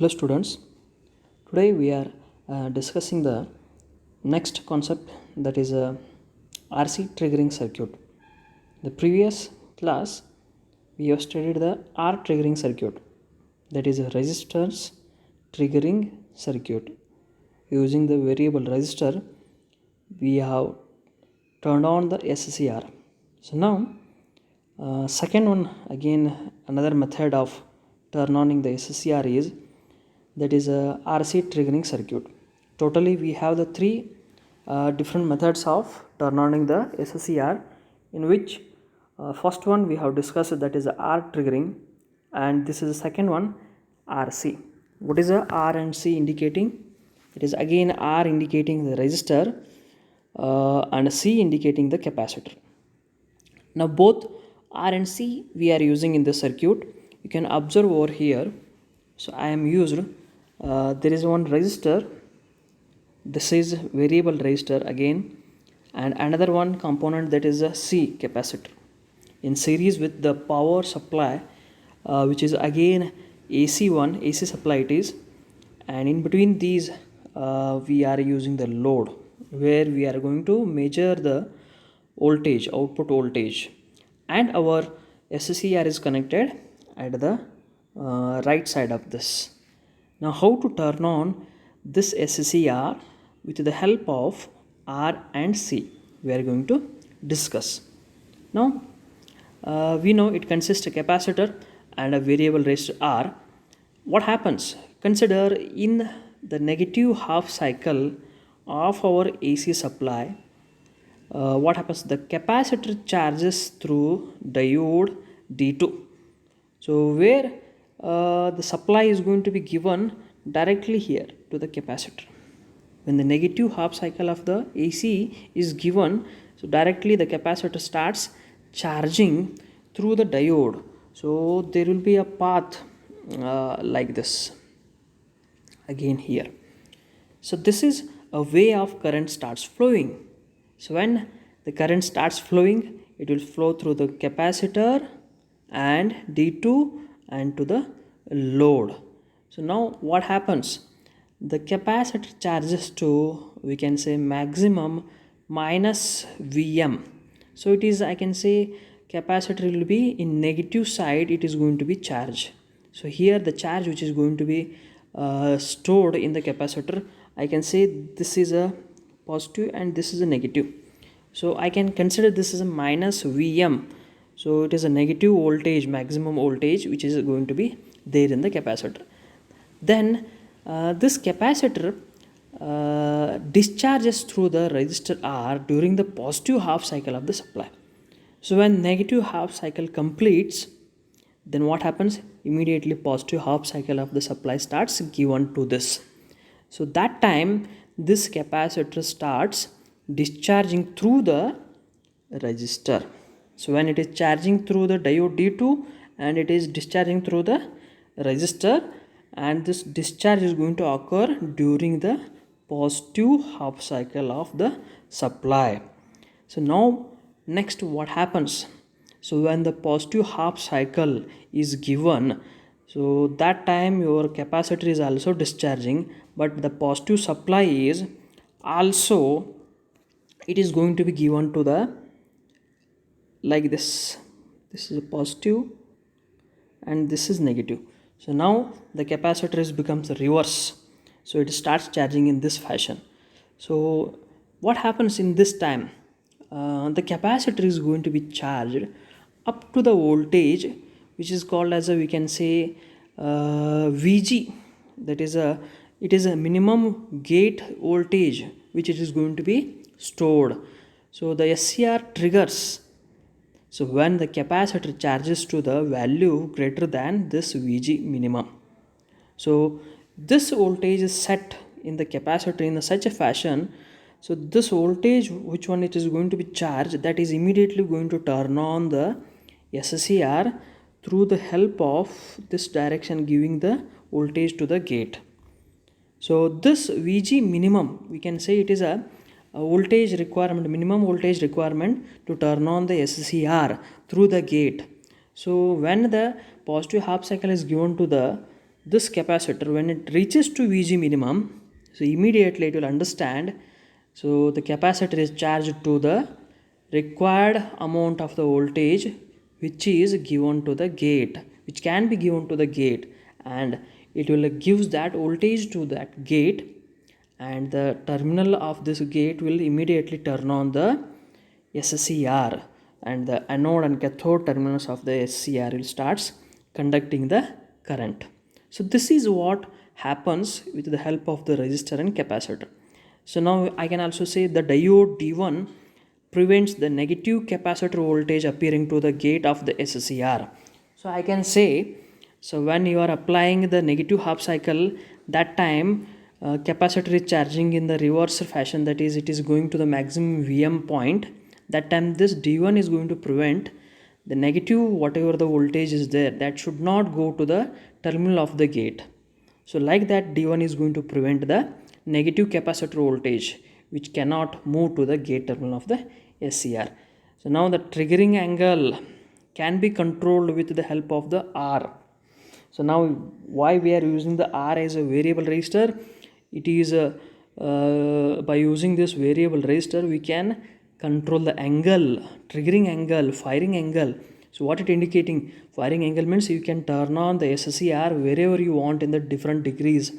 Hello students, today we are discussing the next concept, that is a RC triggering circuit. The previous class we have studied the R triggering circuit, that is a resistance triggering circuit. Using the variable resistor we have turned on the SCR. So now second one, again another method of turn on the SCR is, that is a RC triggering circuit. Totally we have the three different methods of turn on the SCR, in which first one we have discussed, that is R triggering, and this is the second one, RC. What is a R and C indicating? It is again R indicating the resistor and C indicating the capacitor. Now both R and C we are using in the circuit. You can observe over here. So I am used, there is one resistor, this is variable resistor again, and another one component, that is a C capacitor, in series with the power supply, which is again AC supply it is, and in between these we are using the load, where we are going to measure the voltage, output voltage, and our SCR is connected at the right side of this. Now how to turn on this SCR with the help of R and C, we are going to discuss. Now we know it consists of a capacitor and a variable resistor R. What happens? Consider in the negative half cycle of our AC supply, what happens? The capacitor charges through diode D2. So where the supply is going to be given directly here to the capacitor. When the negative half cycle of the AC is given, so directly the capacitor starts charging through the diode. So there will be a path like this again here. So this is a way of current starts flowing. So when the current starts flowing, it will flow through the capacitor and D2 and to the load. So now what happens? The capacitor charges to, we can say, maximum minus Vm. So it is, I can say, capacitor will be in negative side, it is going to be charged. So here the charge which is going to be stored in the capacitor, I can say this is a positive and this is a negative. So I can consider this as a minus Vm. So it is a negative voltage, maximum voltage, which is going to be there in the capacitor. Then this capacitor discharges through the resistor R during the positive half cycle of the supply. So when negative half cycle completes, then what happens? Immediately positive half cycle of the supply starts given to this. So that time this capacitor starts discharging through the resistor. So when it is charging through the diode D2 and it is discharging through the resistor, and this discharge is going to occur during the positive half cycle of the supply. So now next what happens? So when the positive half cycle is given, so that time your capacitor is also discharging, but the positive supply is also, it is going to be given to the, like this is a positive and this is negative. So now the capacitor becomes reverse, so it starts charging in this fashion. So what happens in this time? The capacitor is going to be charged up to the voltage which is called as a, we can say, VG, that is a, it is a minimum gate voltage which it is going to be stored. So the SCR triggers, so when the capacitor charges to the value greater than this VG minimum. So this voltage is set in the capacitor in such a fashion, so this voltage which one it is going to be charged, that is immediately going to turn on the SCR through the help of this direction, giving the voltage to the gate. So this VG minimum, we can say it is a voltage requirement, minimum voltage requirement to turn on the SCR through the gate. So when the positive half cycle is given to the this capacitor, when it reaches to Vg minimum, so immediately it will understand, so the capacitor is charged to the required amount of the voltage which is given to the gate, which can be given to the gate, and it will gives that voltage to that gate, and the terminal of this gate will immediately turn on the SCR, and the anode and cathode terminals of the SCR will starts conducting the current. So this is what happens with the help of the resistor and capacitor. So now I can also say the diode D1 prevents the negative capacitor voltage appearing to the gate of the SCR. So I can say, so when you are applying the negative half cycle, that time capacitor is charging in the reverse fashion, that is, it is going to the maximum Vm point. That time this D1 is going to prevent the negative whatever the voltage is there, that should not go to the terminal of the gate. So like that, D1 is going to prevent the negative capacitor voltage which cannot move to the gate terminal of the SCR. So now the triggering angle can be controlled with the help of the R. So now why we are using the R as a variable resistor? It is by using this variable resistor we can control the angle, triggering angle, firing angle. So what it indicating? Firing angle means you can turn on the SCR wherever you want in the different degrees.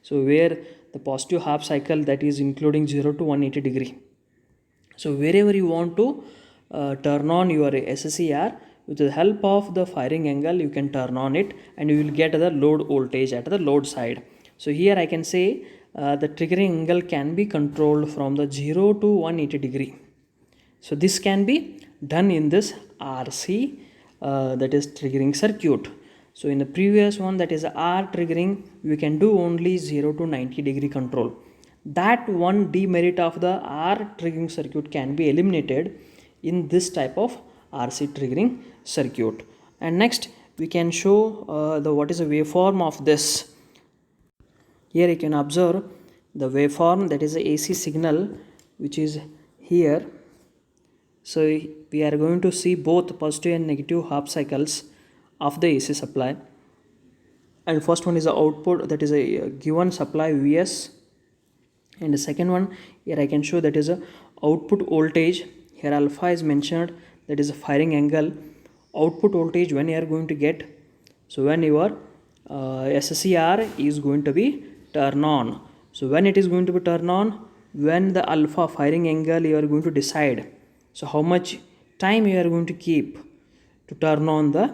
So where the positive half cycle, that is including 0 to 180 degree. So wherever you want to turn on your SCR, with the help of the firing angle you can turn on it, and you will get the load voltage at the load side. So here I can say the triggering angle can be controlled from the 0 to 180 degree. So this can be done in this RC, that is triggering circuit. So in the previous one, that is R triggering, we can do only 0 to 90 degree control. That one demerit of the R triggering circuit can be eliminated in this type of RC triggering circuit. And next we can show the what is the waveform of this. Here you can observe the waveform, that is the AC signal which is here. So we are going to see both positive and negative half cycles of the AC supply. And first one is the output, that is a given supply Vs, and the second one here I can show, that is a output voltage. Here alpha is mentioned, that is a firing angle. Output voltage when you are going to get, so when your SCR is going to be turn on. So when it is going to be turn on, when the alpha firing angle you are going to decide. So how much time you are going to keep to turn on the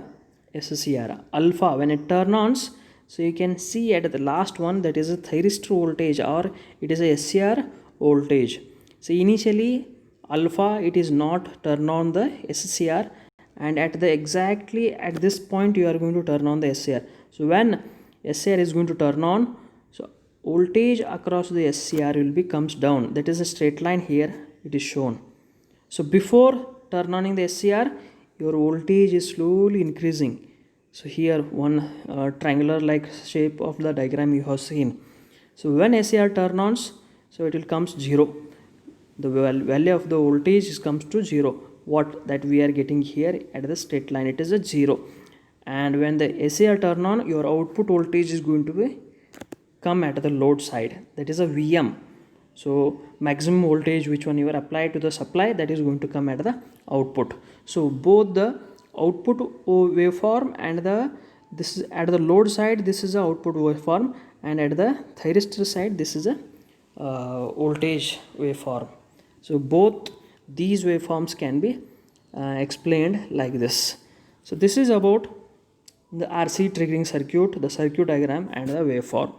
SCR. Alpha, when it turn on, so you can see at the last one, that is a thyristor voltage, or it is a SCR voltage. So initially alpha, it is not turn on the SCR, and at the exactly at this point you are going to turn on the SCR. So when SCR is going to turn on, so voltage across the SCR will be comes down. That is a straight line here it is shown. So before turn on the SCR, your voltage is slowly increasing. So here one triangular like shape of the diagram you have seen. So when SCR turn on, so it will comes 0. The value of the voltage is comes to 0. What that we are getting here at the straight line, it is a 0. And when the SCR turn on, your output voltage is going to be come at the load side, that is a Vm. So maximum voltage which one you are applied to the supply, that is going to come at the output. So both the output waveform and the this is at the load side, this is the output waveform, and at the thyristor side this is a voltage waveform. So both these waveforms can be explained like this. So this is about the RC triggering circuit, the circuit diagram and the waveform.